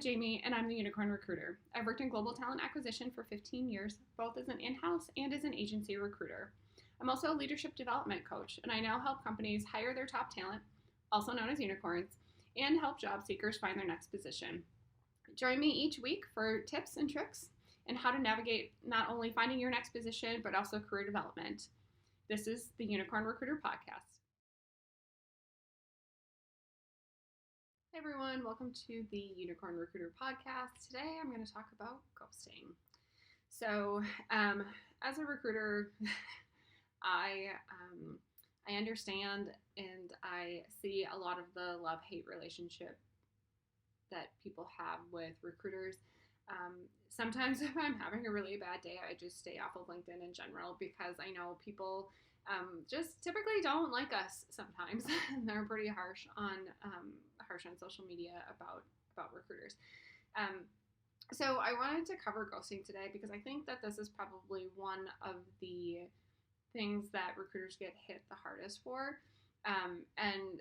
Jamie, and I'm the Unicorn Recruiter. I've worked in global talent acquisition for 15 years, both as an in-house and as an agency recruiter. I'm also a leadership development coach, and I now help companies hire their top talent, also known as unicorns, and help job seekers find their next position. Join me each week for tips and tricks and how to navigate not only finding your next position, but also career development. This is the Unicorn Recruiter Podcast. Hey everyone, welcome to the Unicorn Recruiter Podcast. Today I'm going to talk about ghosting. So, as a recruiter, I understand and I see a lot of the love-hate relationship that people have with recruiters. Sometimes if I'm having a really bad day, I just stay off of LinkedIn in general because I know people just typically don't like us sometimes, and they're pretty harsh on social media about recruiters. So I wanted to cover ghosting today because I think that this is probably one of the things that recruiters get hit the hardest for, and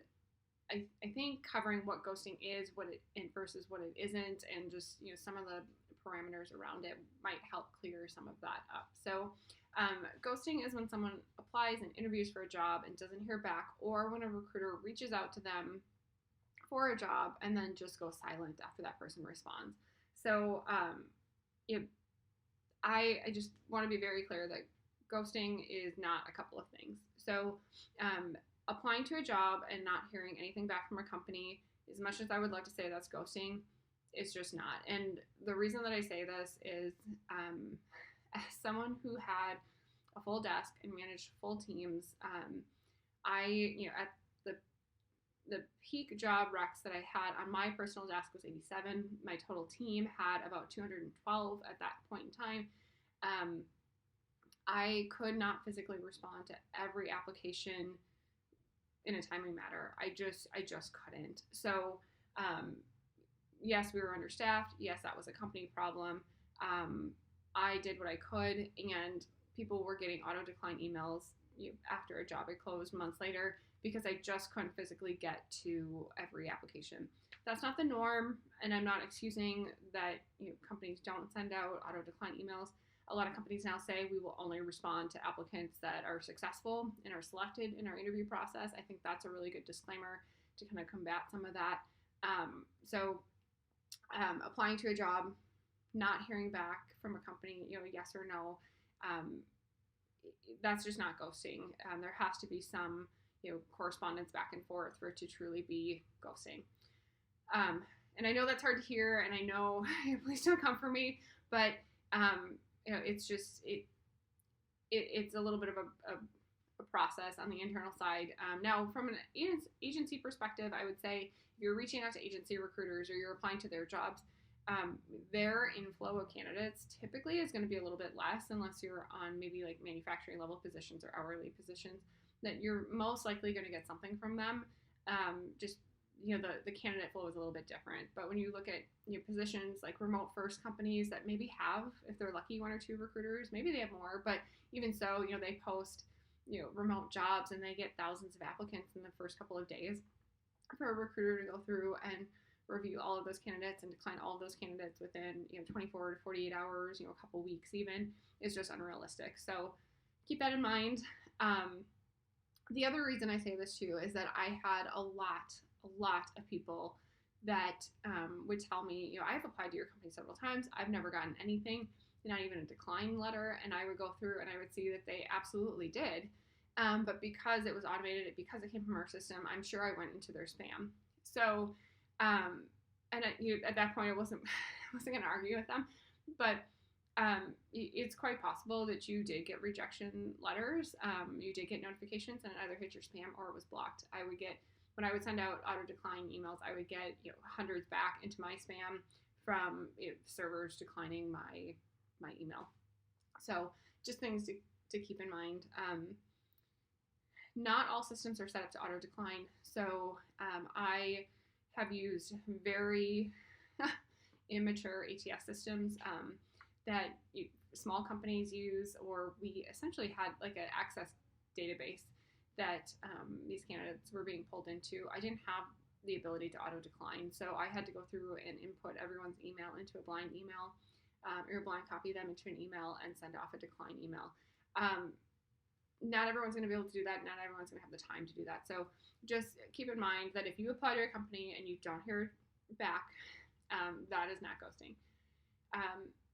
I think covering what ghosting is, what it versus what it isn't, and just some of the parameters around it might help clear some of that up. So ghosting is when someone applies and interviews for a job and doesn't hear back, or when a recruiter reaches out to them for a job and then just goes silent after that person responds. So I just want to be very clear that ghosting is not a couple of things. So applying to a job and not hearing anything back from a company, as much as I would like to say that's ghosting, it's just not. And the reason that I say this is as someone who had a full desk and managed full teams, at the peak job recs that I had on my personal desk was 87. My total team had about 212 at that point in time. I could not physically respond to every application in a timely manner. I just couldn't. So, yes, we were understaffed. Yes, that was a company problem. I did what I could, and people were getting auto decline emails after a job had closed months later because I just couldn't physically get to every application. That's not the norm, and I'm not excusing that companies don't send out auto decline emails. A lot of companies now say we will only respond to applicants that are successful and are selected in our interview process. I think that's a really good disclaimer to kind of combat some of that. Applying to a job, not hearing back from a company, yes or no, that's just not ghosting. There has to be some, correspondence back and forth for it to truly be ghosting. And I know that's hard to hear, and I know, please don't come for me, but it's just it's a little bit of a process on the internal side. Now, from an agency perspective, I would say if you're reaching out to agency recruiters or you're applying to their jobs, their inflow of candidates typically is going to be a little bit less unless you're on maybe like manufacturing level positions or hourly positions, that you're most likely going to get something from them. The candidate flow is a little bit different. But when you look at positions like remote first companies that maybe have, if they're lucky, one or two recruiters, maybe they have more, but even so, they post remote jobs and they get thousands of applicants in the first couple of days. For a recruiter to go through and review all of those candidates and decline all of those candidates within 24 to 48 hours, a couple weeks even, is just unrealistic. So keep that in mind. The other reason I say this too is that I had a lot of people that would tell me, I've applied to your company several times, I've never gotten anything, not even a decline letter, and I would go through and I would see that they absolutely did. But because it was automated, because it came from our system, I'm sure I went into their spam. So, at that point, I wasn't going to argue with them, but it's quite possible that you did get rejection letters. You did get notifications, and it either hit your spam or it was blocked. When I would send out auto decline emails, I would get hundreds back into my spam from servers declining my email. So just things to keep in mind. Not all systems are set up to auto decline. So I have used very immature ATS systems that small companies use, or we essentially had like an access database that these candidates were being pulled into. I didn't have the ability to auto decline. So I had to go through and input everyone's email into a blind email, or blind copy them into an email and send off a decline email. Not everyone's going to be able to do that. Not everyone's going to have the time to do that. So just keep in mind that if you apply to a company and you don't hear back, that is not ghosting.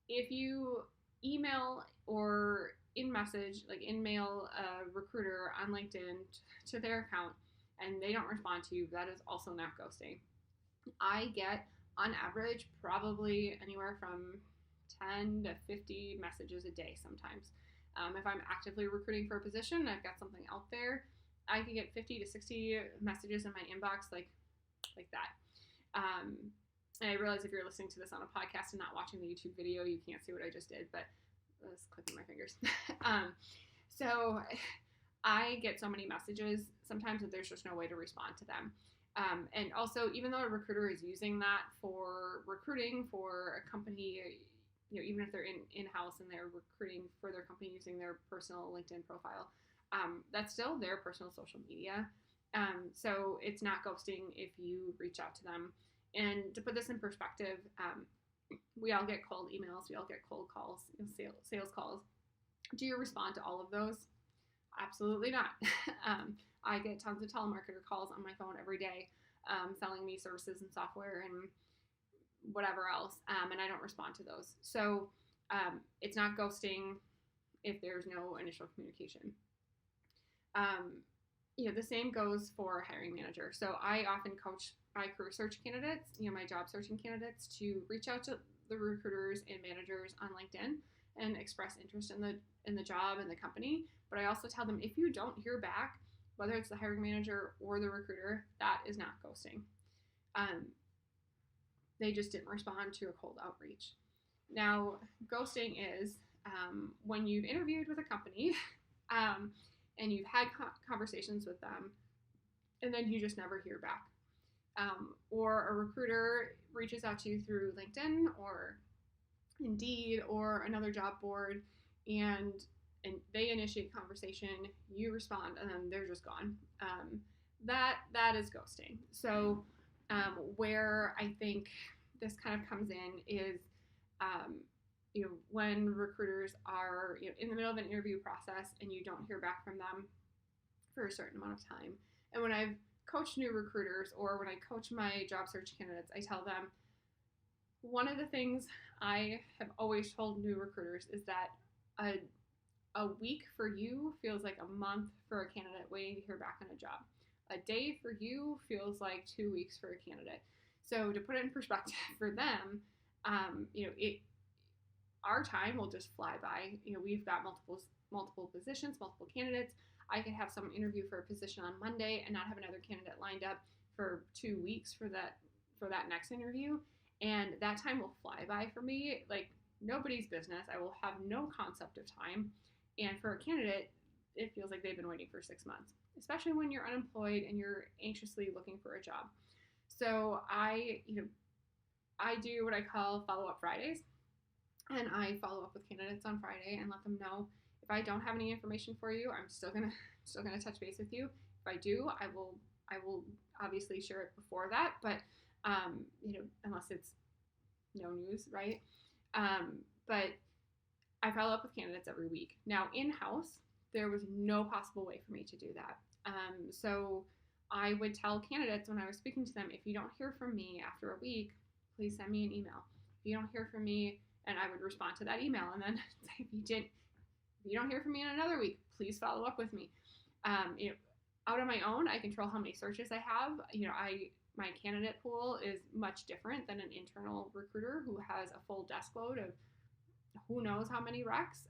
If you email or in mail a recruiter on LinkedIn to their account and they don't respond to you, that is also not ghosting. I get, on average, probably anywhere from 10 to 50 messages a day sometimes. If I'm actively recruiting for a position, I've got something out there, I can get 50 to 60 messages in my inbox like that. And I realize if you're listening to this on a podcast and not watching the YouTube video, you can't see what I just did, but I was clicking my fingers. So I get so many messages sometimes that there's just no way to respond to them. And also, even though a recruiter is using that for recruiting for a company, even if they're in-house and they're recruiting for their company using their personal LinkedIn profile, that's still their personal social media. So it's not ghosting if you reach out to them. And to put this in perspective, we all get cold emails, we all get cold calls, sales calls. Do you respond to all of those? Absolutely not. I get tons of telemarketer calls on my phone every day, selling me services and software and whatever else, and I don't respond to those. So it's not ghosting if there's no initial communication. The same goes for a hiring manager. So I often coach my career search candidates, my job searching candidates, to reach out to the recruiters and managers on LinkedIn and express interest in the job and the company. But I also tell them, if you don't hear back, whether it's the hiring manager or the recruiter, that is not ghosting. They just didn't respond to a cold outreach. Now, ghosting is when you've interviewed with a company and you've had conversations with them, and then you just never hear back. Or a recruiter reaches out to you through LinkedIn or Indeed or another job board, and they initiate conversation, you respond, and then they're just gone. That is ghosting. So where I think this kind of comes in is, when recruiters are in the middle of an interview process and you don't hear back from them for a certain amount of time. And when I've coached new recruiters or when I coach my job search candidates, I tell them, one of the things I have always told new recruiters is that a week for you feels like a month for a candidate waiting to hear back on a job. A day for you feels like 2 weeks for a candidate. So to put it in perspective for them, our time will just fly by. We've got multiple positions, multiple candidates. I could have someone interview for a position on Monday and not have another candidate lined up for 2 weeks for that next interview, and that time will fly by for me like nobody's business. I will have no concept of time, and for a candidate, it feels like they've been waiting for 6 months, especially when you're unemployed and you're anxiously looking for a job. So I do what I call follow-up Fridays, and I follow up with candidates on Friday and let them know, if I don't have any information for you, I'm still gonna touch base with you. If I do, I will obviously share it before that, but unless it's no news, right? But I follow up with candidates every week. Now, in-house, there was no possible way for me to do that. So I would tell candidates when I was speaking to them, if you don't hear from me after a week, please send me an email. If you don't hear from me, and I would respond to that email, and then if you don't hear from me in another week, please follow up with me. Out on my own, I control how many searches I have. My candidate pool is much different than an internal recruiter who has a full desk load of who knows how many recs.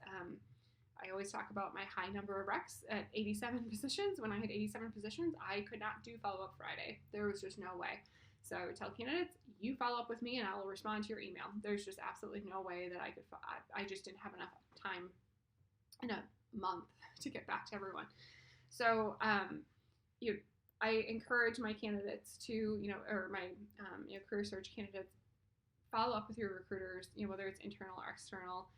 I always talk about my high number of recs at 87 positions. When I had 87 positions, I could not do follow-up Friday. There was just no way. So I would tell candidates, you follow up with me and I will respond to your email. There's just absolutely no way that I could, I just didn't have enough time in a month to get back to everyone. So, I encourage my candidates to, or my, career search candidates, follow up with your recruiters, whether it's internal or external.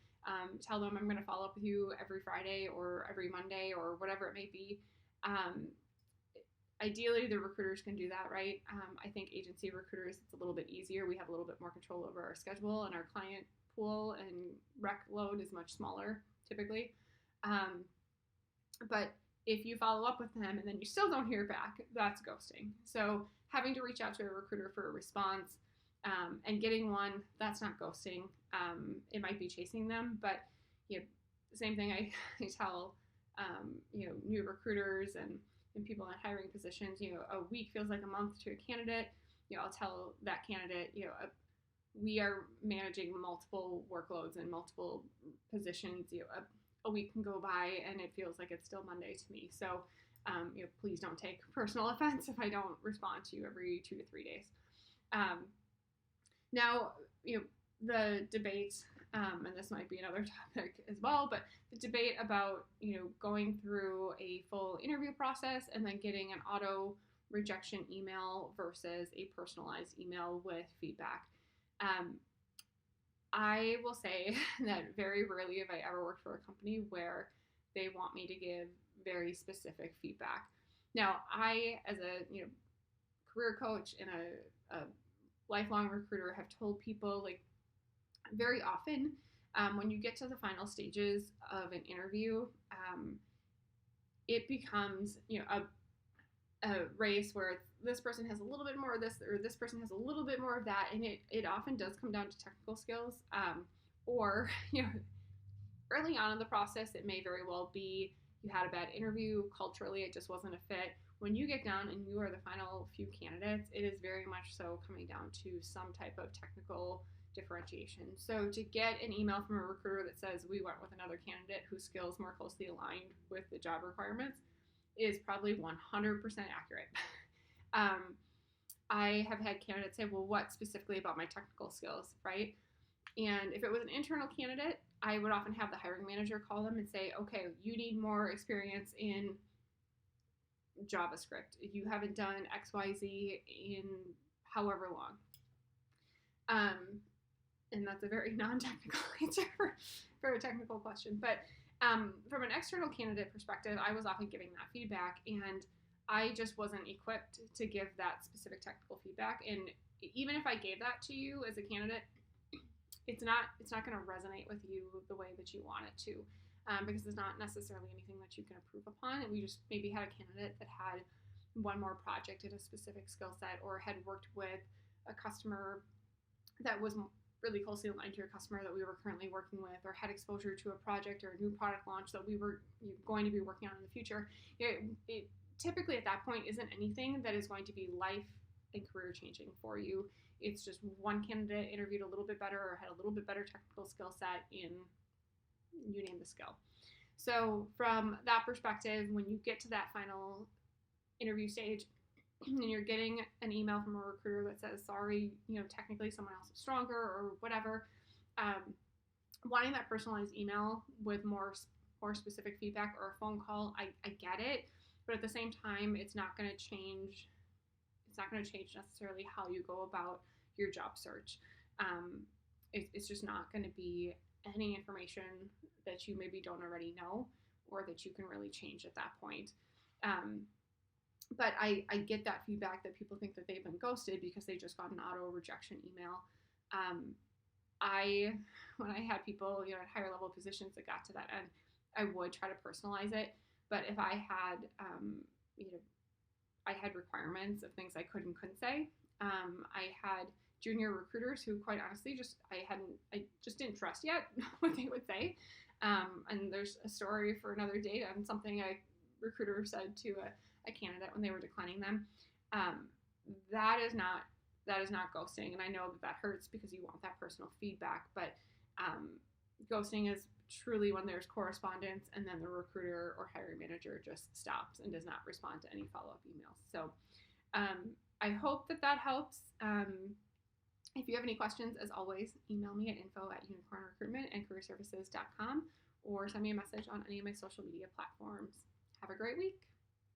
Tell them I'm going to follow up with you every Friday or every Monday or whatever it may be. ideally, the recruiters can do that, right? I think agency recruiters, it's a little bit easier. We have a little bit more control over our schedule, and our client pool and rec load is much smaller typically. But if you follow up with them and then you still don't hear back, that's ghosting. So having to reach out to a recruiter for a response and getting one, that's not ghosting. It might be chasing them, but you know, the same thing I tell new recruiters and people in hiring positions. A week feels like a month to a candidate. I'll tell that candidate, we are managing multiple workloads and multiple positions. A week can go by and it feels like it's still Monday to me. So, please don't take personal offense if I don't respond to you every 2 to 3 days. Now, the debate, and this might be another topic as well, but the debate about, going through a full interview process and then getting an auto rejection email versus a personalized email with feedback. I will say that very rarely have I ever worked for a company where they want me to give very specific feedback. Now, I, as a career coach and a lifelong recruiter, have told people, like, very often when you get to the final stages of an interview, it becomes a race where this person has a little bit more of this or this person has a little bit more of that, and it often does come down to technical skills, or early on in the process it may very well be you had a bad interview, culturally it just wasn't a fit. When you get down and you are the final few candidates, it is very much so coming down to some type of technical differentiation. So to get an email from a recruiter that says we went with another candidate whose skills more closely aligned with the job requirements is probably 100% accurate. I have had candidates say, well, what specifically about my technical skills, right? And if it was an internal candidate, I would often have the hiring manager call them and say, okay, you need more experience in JavaScript. You haven't done XYZ in however long. And that's a very non-technical answer for a technical question. But from an external candidate perspective, I was often giving that feedback, and I just wasn't equipped to give that specific technical feedback. And even if I gave that to you as a candidate, it's not going to resonate with you the way that you want it to, because it's not necessarily anything that you can improve upon. And we just maybe had a candidate that had one more project in a specific skill set, or had worked with a customer that was really closely aligned to your customer that we were currently working with, or had exposure to a project or a new product launch that we were going to be working on in the future. It typically at that point isn't anything that is going to be life and career changing for you. It's just one candidate interviewed a little bit better or had a little bit better technical skill set in, you name the skill. So from that perspective, when you get to that final interview stage and you're getting an email from a recruiter that says, sorry, technically someone else is stronger or whatever, wanting that personalized email with more specific feedback or a phone call, I get it. But at the same time, it's not going to change necessarily how you go about your job search. It's just not going to be any information that you maybe don't already know or that you can really change at that point. But I get that feedback that people think that they've been ghosted because they just got an auto rejection email. When I had people, at higher level positions that got to that end, I would try to personalize it. But if I had, I had requirements of things I could and couldn't say. I had junior recruiters who, quite honestly, I just didn't trust yet what they would say. And there's a story for another day on something a recruiter said to a candidate when they were declining them. That is not ghosting, and I know that hurts because you want that personal feedback. But ghosting is truly when there's correspondence and then the recruiter or hiring manager just stops and does not respond to any follow-up emails. So I hope that helps. If you have any questions, as always, email me at info@unicornrecruitment and careerservices.com, or send me a message on any of my social media platforms. Have a great week.